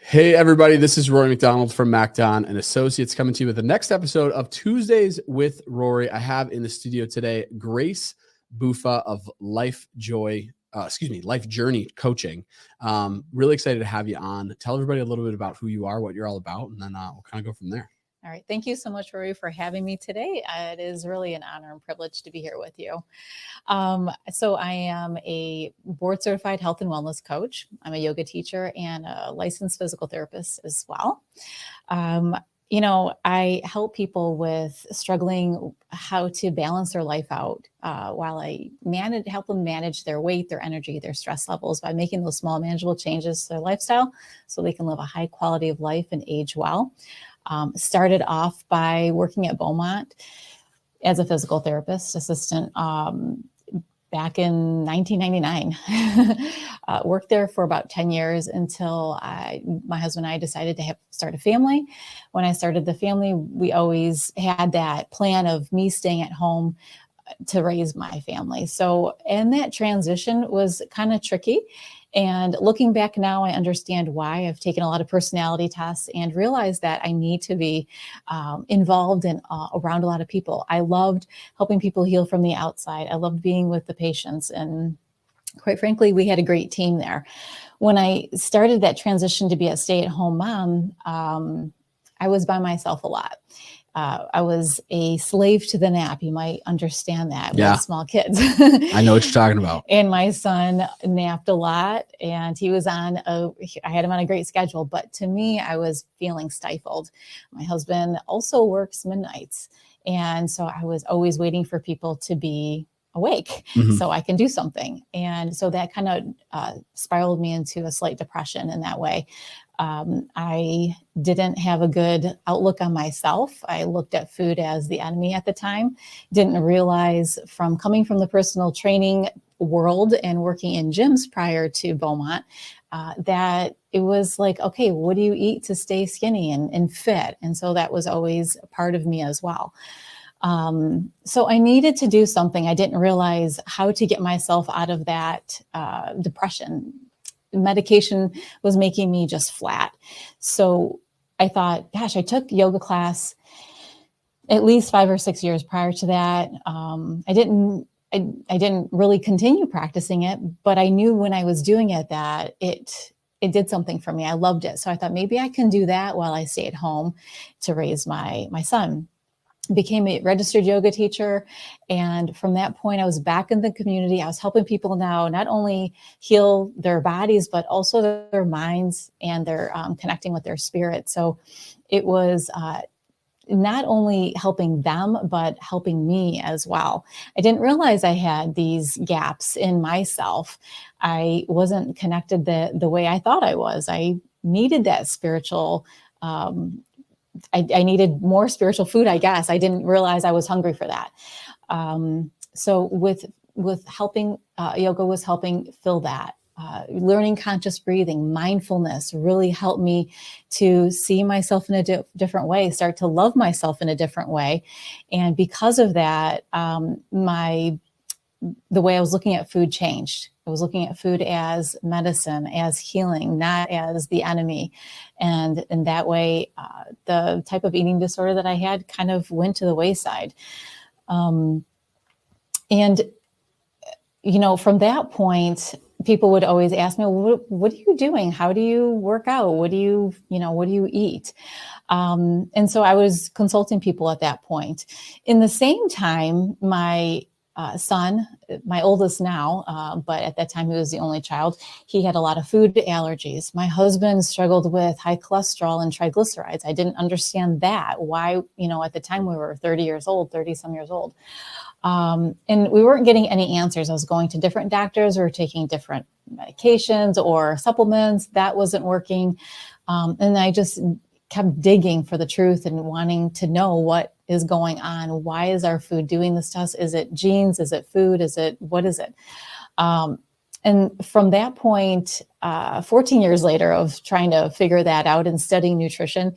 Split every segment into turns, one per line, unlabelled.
Hey, everybody, this is Rory McDonald from MacDon and Associates coming to you with the next episode of Tuesdays with Rory. I have in the studio today Grace Buffa of Life Journey Coaching. Really excited to have you on. Tell everybody a little bit about who you are, what you're all about, and then we'll kind of go from there.
All right. Thank you so much, Rory, for having me today. It is really an honor and privilege to be here with you. So I am a board certified health and wellness coach. I'm a yoga teacher and a licensed physical therapist as well. I help people with struggling how to balance their life out while I help them manage their weight, their energy, their stress levels by making those small manageable changes to their lifestyle so they can live a high quality of life and age well. Started off by working at Beaumont as a physical therapist assistant back in 1999. Worked there for about 10 years until my husband and I decided to start a family. When I started the family, we always had that plan of me staying at home to raise my family. And that transition was kind of tricky. And looking back now, I understand why. I've taken a lot of personality tests and realized that I need to be involved in around a lot of people. I loved helping people heal from the outside. I loved being with the patients. And quite frankly, we had a great team there. When I started that transition to be a stay-at-home mom, I was by myself a lot. I was a slave to the nap. You might understand that with small kids.
I know what you're talking about.
And my son napped a lot and he was I had him on a great schedule, but to me, I was feeling stifled. My husband also works midnights. And so I was always waiting for people to be awake so I can do something. And so that kind of spiraled me into a slight depression in that way. I didn't have a good outlook on myself. I looked at food as the enemy at the time. Didn't realize from coming from the personal training world and working in gyms prior to Beaumont, that it was like, okay, what do you eat to stay skinny and fit? And so that was always a part of me as well. So I needed to do something. I didn't realize how to get myself out of that depression. Medication was making me just flat. So I thought, gosh, I took yoga class at least 5 or 6 years prior to that. I didn't really continue practicing it, but I knew when I was doing it that it did something for me. I loved it. So I thought maybe I can do that while I stay at home to raise my son. Became a registered yoga teacher. And from that point, I was back in the community. I was helping people now not only heal their bodies, but also their minds and their connecting with their spirit. So it was not only helping them, but helping me as well. I didn't realize I had these gaps in myself. I wasn't connected the way I thought I was. I needed that spiritual I needed more spiritual food, I guess. I didn't realize I was hungry for that. So with helping, yoga was helping fill that. Learning conscious breathing, mindfulness really helped me to see myself in a different way, start to love myself in a different way. And because of that, the way I was looking at food changed. I was looking at food as medicine, as healing, not as the enemy. And in that way, the type of eating disorder that I had kind of went to the wayside. From that point, people would always ask me, what are you doing? How do you work out? What do you eat? And so I was consulting people at that point. In the same time, my son, my oldest now, but at that time he was the only child, he had a lot of food allergies. My husband struggled with high cholesterol and triglycerides. I didn't understand that. Why, at the time we were 30 some years old. And we weren't getting any answers. I was going to different doctors. We were taking different medications or supplements. That wasn't working. And I just kept digging for the truth and wanting to know what is going on. Why is our food doing this to us? Is it genes? Is it food? What is it? And from that point, 14 years later of trying to figure that out and studying nutrition,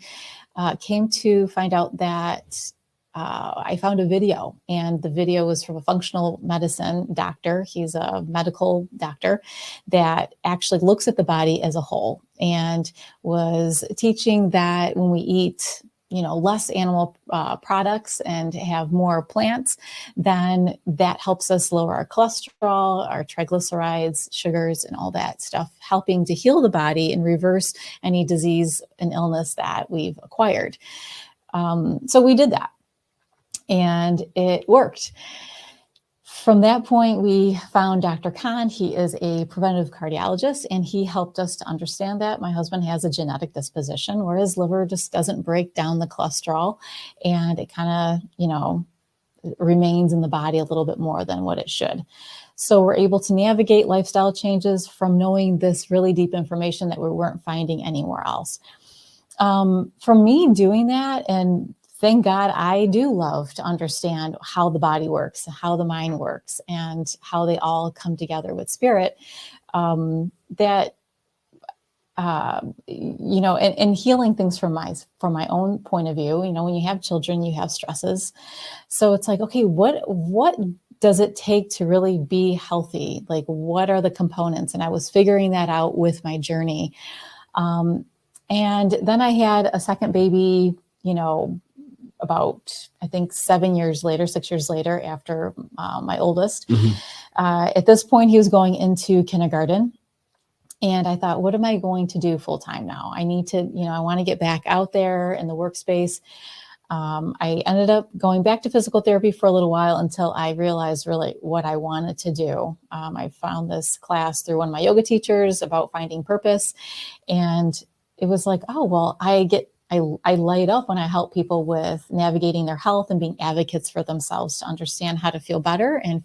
came to find out that I found a video, and the video was from a functional medicine doctor. He's a medical doctor that actually looks at the body as a whole, and was teaching that when we eat, less animal products and have more plants, then that helps us lower our cholesterol, our triglycerides, sugars, and all that stuff, helping to heal the body and reverse any disease and illness that we've acquired. So we did that, and it worked. From that point, we found Dr. Khan. He is a preventive cardiologist, and he helped us to understand that my husband has a genetic disposition where his liver just doesn't break down the cholesterol, and it kind of, remains in the body a little bit more than what it should. So we're able to navigate lifestyle changes from knowing this really deep information that we weren't finding anywhere else. For me, doing that, and thank God I do love to understand how the body works, how the mind works, and how they all come together with spirit. And healing things from my own point of view. When you have children, you have stresses. So it's like, okay, what does it take to really be healthy? Like, what are the components? And I was figuring that out with my journey. And then I had a second baby, about, I think 6 years later, after my oldest.
Mm-hmm.
At this point, he was going into kindergarten. And I thought, what am I going to do full time now? I need to, I want to get back out there in the workspace. I ended up going back to physical therapy for a little while until I realized really what I wanted to do. I found this class through one of my yoga teachers about finding purpose. And it was like, oh, well, I light up when I help people with navigating their health and being advocates for themselves to understand how to feel better and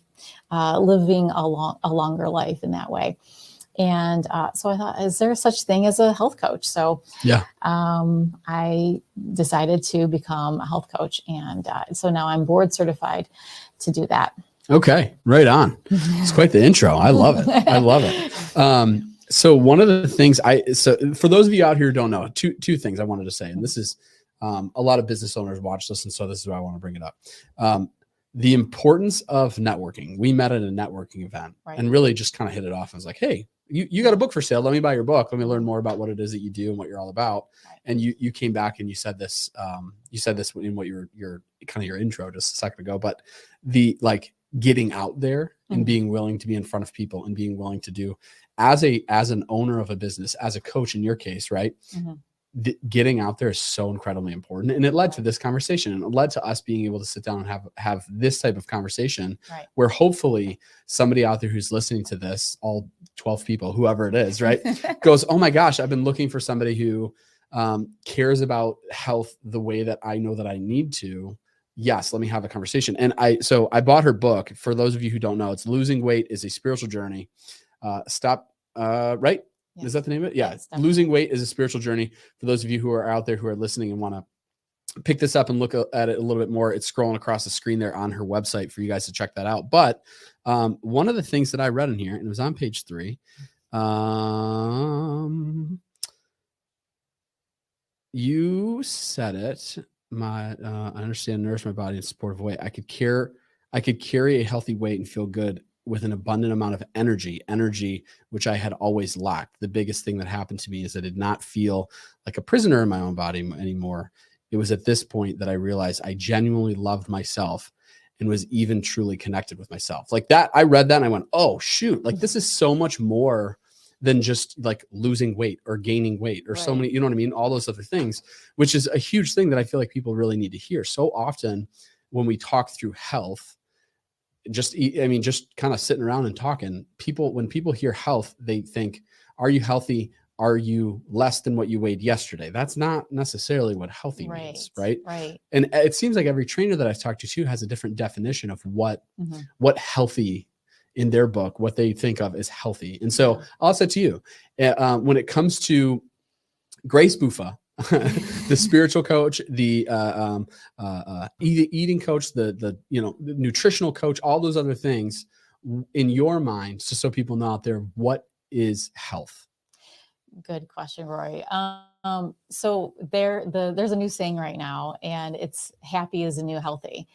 living a longer life in that way. And so I thought, is there such thing as a health coach? So
yeah,
I decided to become a health coach. And so now I'm board certified to do that.
Okay, right on. It's quite the intro. I love it. I love it. So one of the things so for those of you out here who don't know, two things I wanted to say, and this is a lot of business owners watch this, and so this is why I want to bring it up. The importance of networking. We met at a networking event, right, and really just kind of hit it off. I was like, hey, you got a book for sale. Let me buy your book. Let me learn more about what it is that you do and what you're all about. Right. And you came back and you said this in what your kind of your intro just a second ago, but the getting out there and being willing to be in front of people and being willing to do as an owner of a business, as a coach in your case, right? Mm-hmm. Getting out there is so incredibly important. And it led to this conversation, and it led to us being able to sit down and have this type of conversation, right, where hopefully somebody out there who's listening to this, all 12 people, whoever it is, right, goes, oh my gosh, I've been looking for somebody who cares about health the way that I know that I need to. Yes, let me have a conversation. And I bought her book. For those of you who don't know, it's Losing Weight is a Spiritual Journey. Right? Yeah. Is that the name of it? Yeah. Losing Weight is a Spiritual Journey. For those of you who are out there who are listening and want to pick this up and look at it a little bit more, it's scrolling across the screen there on her website for you guys to check that out. But one of the things that I read in here, and it was on page 3, you said it. I understand, nourish my body in a supportive way. I could carry a healthy weight and feel good with an abundant amount of energy, which I had always lacked. The biggest thing that happened to me is I did not feel like a prisoner in my own body anymore. It was at this point that I realized I genuinely loved myself and was even truly connected with myself. Like that, I read that and I went, oh shoot, like this is so much more than just like losing weight or gaining weight or right, so many, you know what I mean? All those other things, which is a huge thing that I feel like people really need to hear. So often when we talk through health, just kind of sitting around and talking, when people hear health, they think, are you healthy? Are you less than what you weighed yesterday? That's not necessarily what healthy means, right? Right. And it seems like every trainer that I've talked to too has a different definition of what healthy in their book, what they think of as healthy. And so I'll say to you, when it comes to Grace Buffa, the spiritual coach, the eating coach, the nutritional coach, all those other things in your mind, just so people know out there, what is health?
Good question, Roy. So there's a new saying right now, and it's happy is the new healthy.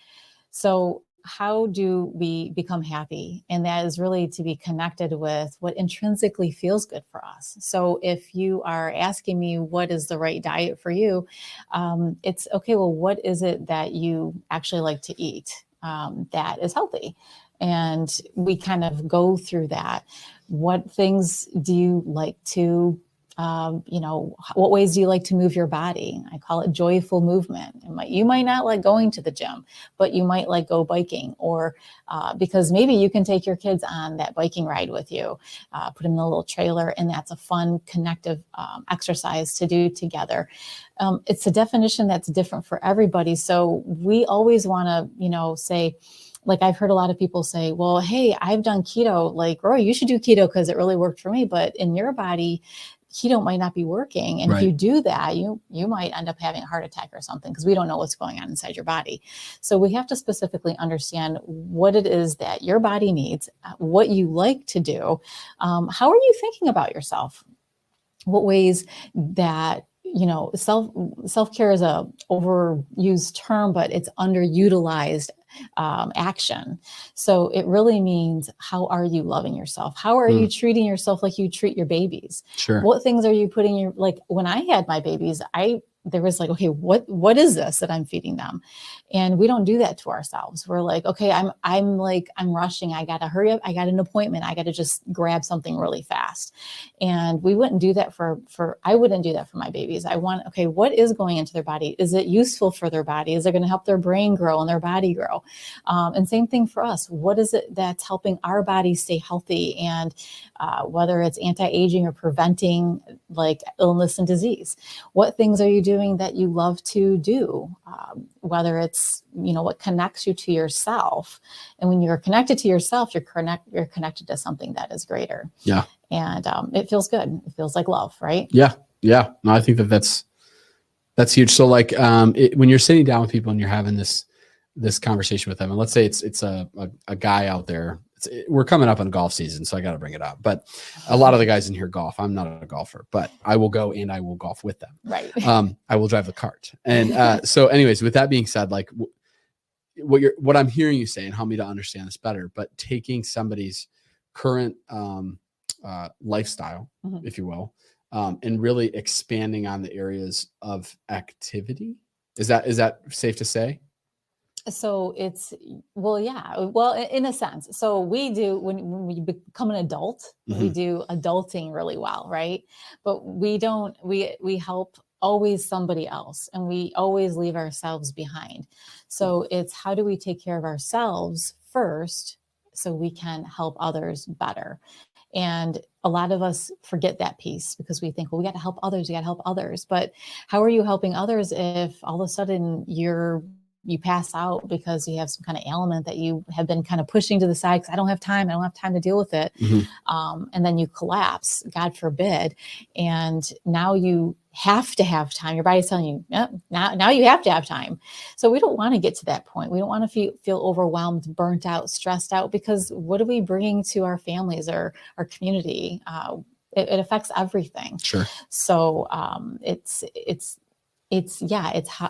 So how do we become happy? And that is really to be connected with what intrinsically feels good for us. So if you are asking me what is the right diet for you, it's okay. Well, what is it that you actually like to eat that is healthy? And we kind of go through that. What things do you like to what ways do you like to move your body? I call it joyful movement. You might not like going to the gym, but you might like go biking, or because maybe you can take your kids on that biking ride with you, put them in a little trailer, and that's a fun connective exercise to do together. It's a definition that's different for everybody. So we always want to, say, like I've heard a lot of people say, well, hey, I've done keto. Like, Roy, you should do keto because it really worked for me. But in your body, keto might not be working. And if you do that, you might end up having a heart attack or something, because we don't know what's going on inside your body. So we have to specifically understand what it is that your body needs, what you like to do. How are you thinking about yourself? What ways that self-care is a overused term, but it's underutilized action. So it really means, how are you loving yourself? How are you treating yourself like you treat your babies?
Sure.
What things are you putting like when I had my babies, there was like, okay, what is this that I'm feeding them? And we don't do that to ourselves. We're like, okay, I'm rushing. I got to hurry up. I got an appointment. I got to just grab something really fast. And we wouldn't do that I wouldn't do that for my babies. Okay, what is going into their body? Is it useful for their body? Is it going to help their brain grow and their body grow? And same thing for us. What is it that's helping our body stay healthy? And whether it's anti-aging or preventing like illness and disease, what things are you doing that you love to do? Whether it's, what connects you to yourself. And when you're connected to yourself, you're connected to something that is greater.
Yeah.
And it feels good. It feels like love, right?
Yeah. Yeah. No, I think that's huge. So like, when you're sitting down with people and you're having this conversation with them, and let's say it's a guy out there, we're coming up on golf season, so I got to bring it up, but a lot of the guys in here golf. I'm not a golfer, but I will go and I will golf with them.
Right.
I will drive the cart. And so anyways, with that being said, like what I'm hearing you say, and help me to understand this better, but taking somebody's current lifestyle, if you will, and really expanding on the areas of activity. Is that safe to say?
So well, in a sense. So we do, when we become an adult, we do adulting really well, right? But we help always somebody else, and we always leave ourselves behind. So it's, how do we take care of ourselves first so we can help others better? And a lot of us forget that piece because we think, well, we got to help others. But how are you helping others if all of a sudden you pass out because you have some kind of ailment that you have been kind of pushing to the side because I don't have time to deal with it. And then you collapse, God forbid. And now you have to have time. Your body's telling you, yep, now you have to have time. So we don't want to get to that point. We don't want to feel overwhelmed, burnt out, stressed out, because what are we bringing to our families or our community? It affects everything.
Sure.
So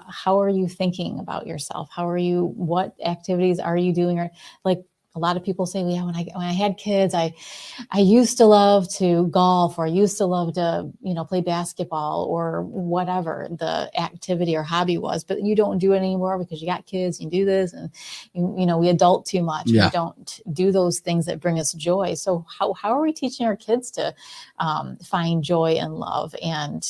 how are you thinking about yourself? What activities are you doing? Or like a lot of people say, yeah, when I had kids, I used to love to golf, or I used to love to, play basketball, or whatever the activity or hobby was, but you don't do it anymore because you got kids, you do this, and we adult too much.
Yeah.
We don't do those things that bring us joy. So how are we teaching our kids to find joy and love and,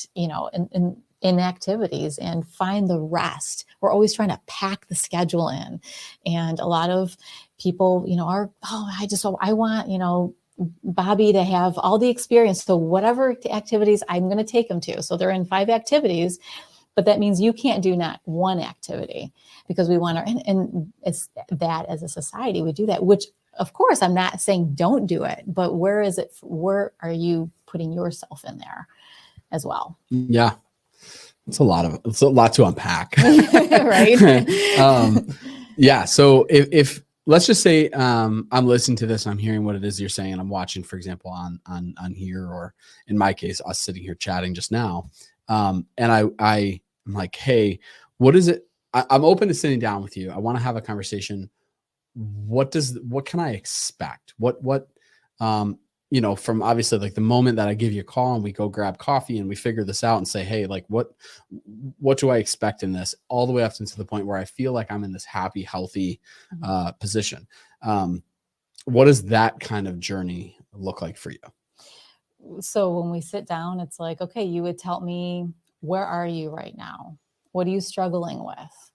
in activities, and find the rest? We're always trying to pack the schedule in. And a lot of people, I want, Bobby to have all the experience. So whatever activities I'm going to take them to. So they're in 5 activities, but that means you can't do not one activity, because we want to, and it's that as a society, we do that, which of course, I'm not saying don't do it, but where are you putting yourself in there as well?
Yeah. It's a lot to unpack.
Right.
Yeah. So if let's just say, I'm listening to this, I'm hearing what it is you're saying, and I'm watching, for example, on here, or in my case, us sitting here chatting just now. And I'm like, hey, what is it? I'm open to sitting down with you. I want to have a conversation. What can I expect? From obviously like the moment that I give you a call and we go grab coffee and we figure this out and say, hey, like what do I expect in this, all the way up to the point where I feel like I'm in this happy, healthy position. What does that kind of journey look like for you?
So when we sit down, it's like, okay, you would tell me, where are you right now? What are you struggling with?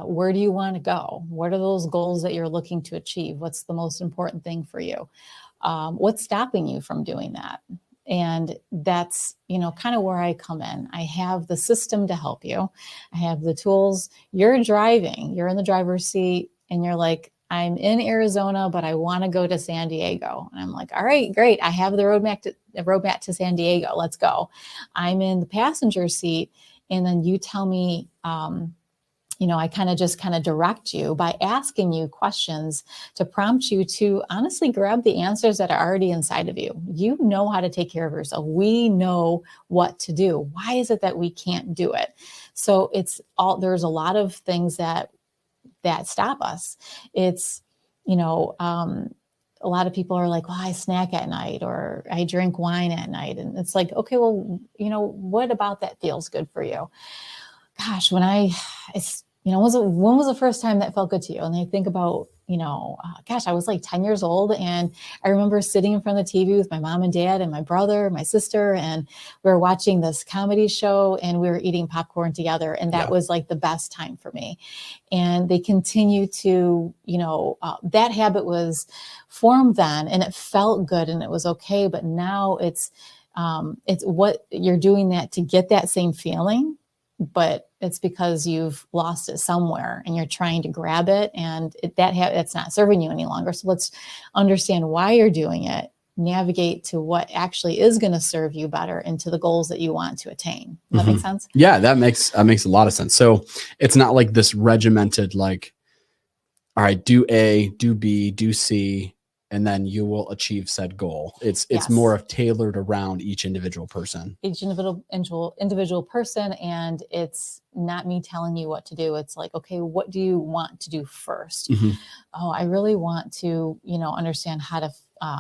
Where do you want to go? What are those goals that you're looking to achieve? What's the most important thing for you? What's stopping you from doing that? And that's, kind of where I come in. I have the system to help you. I have the tools. You're driving, you're in the driver's seat, and you're like, I'm in Arizona, but I want to go to San Diego. And I'm like, all right, great. I have the roadmap to San Diego. Let's go. I'm in the passenger seat. And then you tell me, I kind of direct you by asking you questions to prompt you to honestly grab the answers that are already inside of you. You know how to take care of yourself. We know what to do. Why is it that we can't do it? So there's a lot of things that stop us. It's, a lot of people are like, well, I snack at night or I drink wine at night. And it's like, okay, well, what about that feels good for you? Gosh, when was the first time that felt good to you? And I think about, I was like 10 years old, and I remember sitting in front of the TV with my mom and dad and my brother, my sister, and we were watching this comedy show and we were eating popcorn together. And that was like the best time for me. And they continue to, that habit was formed then, and it felt good and it was okay. But now it's what you're doing that to get that same feeling, but it's because you've lost it somewhere and you're trying to grab it, and it's not serving you any longer. So let's understand why you're doing it, navigate to what actually is going to serve you better and to the goals that you want to attain. Does that make sense?
Yeah, that makes a lot of sense. So it's not like this regimented, like, all right, do A, do B, do C, and then you will achieve said goal. It's more of tailored around each individual person.
Each individual person, and it's not me telling you what to do. It's like, okay, what do you want to do first? Oh, I really want to, understand how to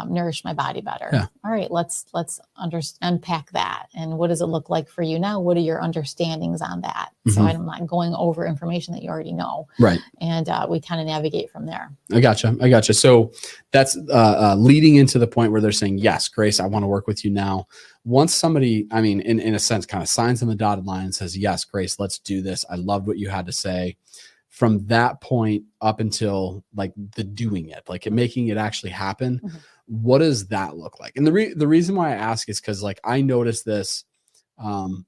nourish my body better.
Yeah.
All right, let's unpack that. And what does it look like for you now? What are your understandings on that? So I'm not going over information that you already know.
Right.
And we kind of navigate from there.
I gotcha. So that's leading into the point where they're saying, yes, Grace, I want to work with you now. Once somebody, in a sense, kind of signs on the dotted line and says, yes, Grace, let's do this. I loved what you had to say. From that point up until like the doing it, like making it actually happen, what does that look like? And the reason why I ask is because like I noticed this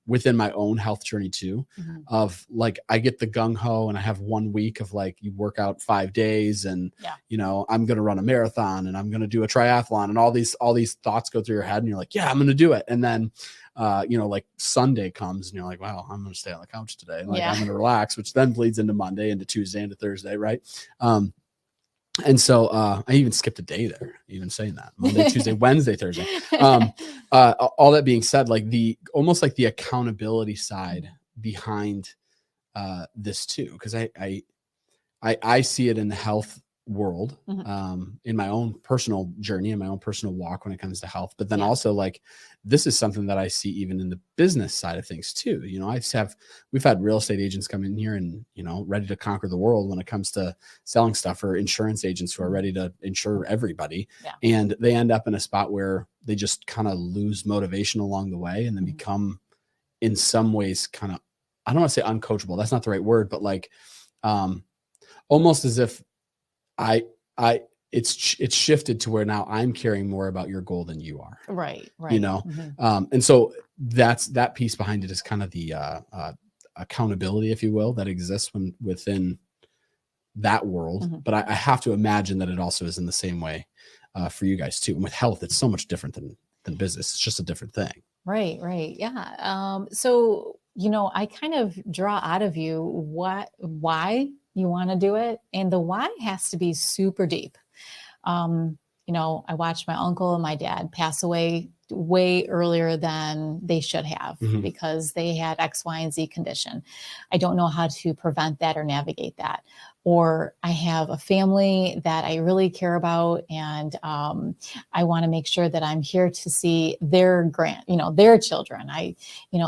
within my own health journey too, of like I get the gung ho and I have 1 week of like you work out 5 days and I'm going to run a marathon and I'm going to do a triathlon, and all these thoughts go through your head and you're like, yeah, I'm going to do it. And then like Sunday comes and you're like, wow, I'm going to stay on the couch today. And like, I'm going to relax, which then bleeds into Monday, into Tuesday, into Thursday. Right. And so I even skipped a day there, even saying that Monday, Tuesday, Wednesday, Thursday. All that being said, like almost like the accountability side behind this too, because I see it in the health world, in my own personal journey, in my own personal walk when it comes to health. But then also like this is something that I see even in the business side of things too. We've had real estate agents come in here and, ready to conquer the world when it comes to selling stuff, or insurance agents who are ready to insure everybody. And they end up in a spot where they just kind of lose motivation along the way and then become in some ways kind of, I don't want to say uncoachable. That's not the right word, but like almost as if it's shifted to where now I'm caring more about your goal than you are.
Right.
And so that piece behind it is kind of the accountability, if you will, that exists within that world. But I have to imagine that it also is in the same way for you guys too. And with health, it's so much different than business. It's just a different thing.
Right. Yeah. So, I kind of draw out of you why you want to do it. And the why has to be super deep. I watched my uncle and my dad pass away way earlier than they should have
Mhm.
because they had X, Y, and Z condition. I don't know how to prevent that or navigate that. Or I have a family that I really care about, and I want to make sure that I'm here to see their their children.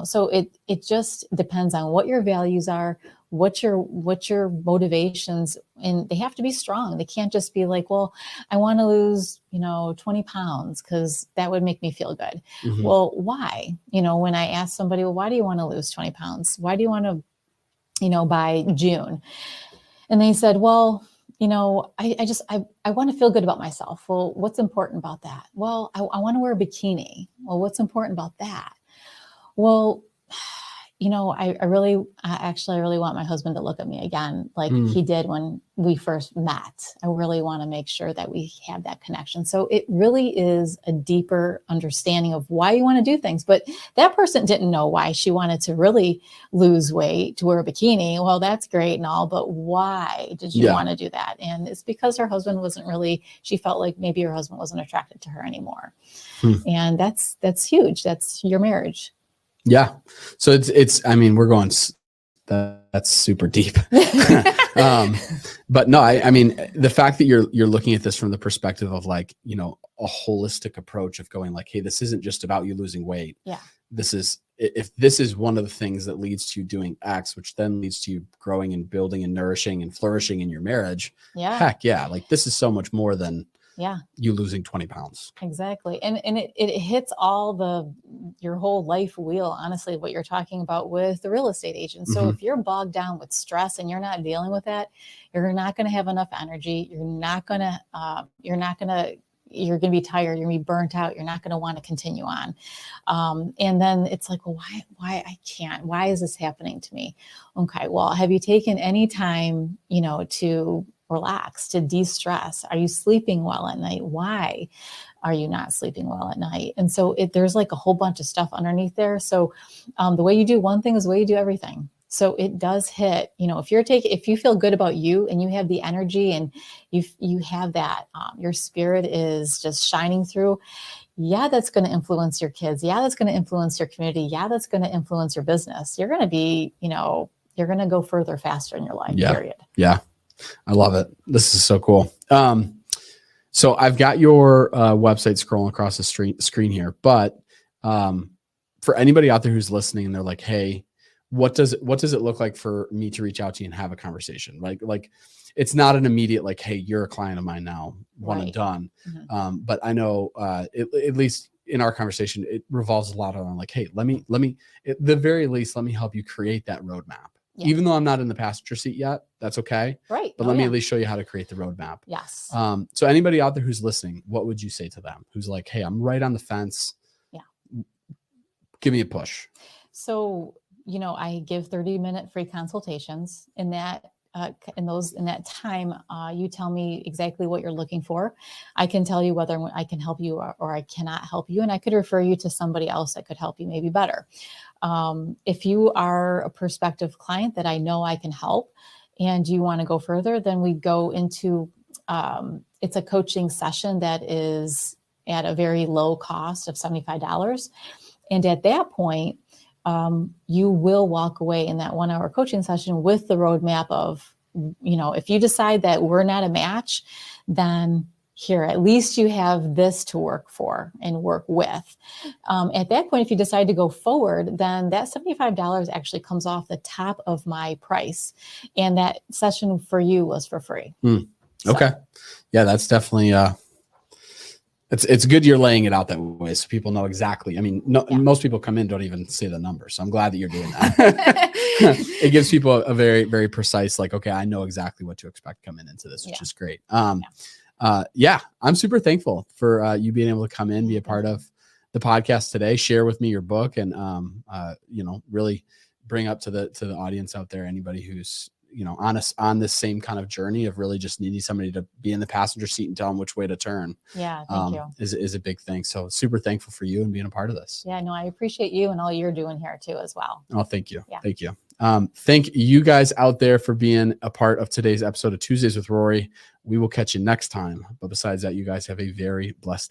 So it just depends on what your values are, what your motivations, and they have to be strong. They can't just be like, well, I want to lose 20 pounds because that would make me feel good.
Mhm.
Well, why? When I ask somebody, well, why do you want to lose 20 pounds? Why do you want to, by June? And they said, well, I want to feel good about myself. Well, what's important about that? Well, I want to wear a bikini. Well, what's important about that? Well, I really want my husband to look at me again like he did when we first met. I really want to make sure that we have that connection. So it really is a deeper understanding of why you want to do things. But that person didn't know why she wanted to really lose weight, to wear a bikini. Well, that's great and all, but why did you want to do that? And it's because her husband she felt like maybe her husband wasn't attracted to her anymore. And that's huge. That's your marriage.
Yeah. So I mean, that's super deep. But no, I mean, the fact that you're looking at this from the perspective of like, a holistic approach of going like, hey, this isn't just about you losing weight.
Yeah.
If this is one of the things that leads to you doing X, which then leads to you growing and building and nourishing and flourishing in your marriage.
Yeah.
Heck yeah. Like this is so much more than you losing 20 pounds.
Exactly. And it hits your whole life wheel, honestly, what you're talking about with the real estate agent. So if you're bogged down with stress and you're not dealing with that, you're not going to have enough energy. You're going to be tired. You're going to be burnt out. You're not going to want to continue on. And then it's like, well, why I can't, why is this happening to me? Okay. Well, have you taken any time, to relax, to de-stress? Are you sleeping well at night? Why are you not sleeping well at night? And so there's like a whole bunch of stuff underneath there. So the way you do one thing is the way you do everything. So it does hit, if you feel good about you and you have the energy and you have that, your spirit is just shining through. Yeah, that's going to influence your kids. Yeah, that's going to influence your community. Yeah, that's going to influence your business. You're going to be, you're going to go further faster in your life, period.
Yeah. I love it. This is so cool. So I've got your website scrolling across the screen here, but for anybody out there who's listening and they're like, hey, what does it look like for me to reach out to you and have a conversation? Like it's not an immediate, like, hey, you're a client of mine now, one and done. Mm-hmm. But I know at least in our conversation, it revolves a lot around like, hey, let me, at the very least, let me help you create that roadmap. Yeah. Even though I'm not in the passenger seat yet, that's okay.
Right.
But let me at least show you how to create the roadmap.
Yes.
So anybody out there who's listening, what would you say to them? Who's like, hey, I'm right on the fence. Yeah. Give me a push.
So, I give 30-minute free consultations. In that time, you tell me exactly what you're looking for. I can tell you whether I can help you or I cannot help you. And I could refer you to somebody else that could help you maybe better. If you are a prospective client that I know I can help and you want to go further, then we go into, it's a coaching session that is at a very low cost of $75. And at that point, you will walk away in that 1-hour coaching session with the roadmap of, if you decide that we're not a match, then here, at least you have this to work for and work with. At that point, if you decide to go forward, then that $75 actually comes off the top of my price. And that session for you was for free.
Okay. So. Yeah, that's definitely, it's good you're laying it out that way so people know exactly. I mean, most people come in, don't even say the number. So I'm glad that you're doing that. It gives people a very, very precise, like, okay, I know exactly what to expect coming into this, which is great. I'm super thankful for you being able to come in, be a part of the podcast today, share with me your book, and really bring up to the audience out there anybody who's on this same kind of journey of really just needing somebody to be in the passenger seat and tell them which way to turn.
Yeah, thank you.
Is a big thing. So super thankful for you and being a part of this.
Yeah, no, I appreciate you and all you're doing here too as well.
Oh, thank you. Yeah. Thank you. Thank you guys out there for being a part of today's episode of Tuesdays with Rory. We will catch you next time. But besides that, you guys have a very blessed day.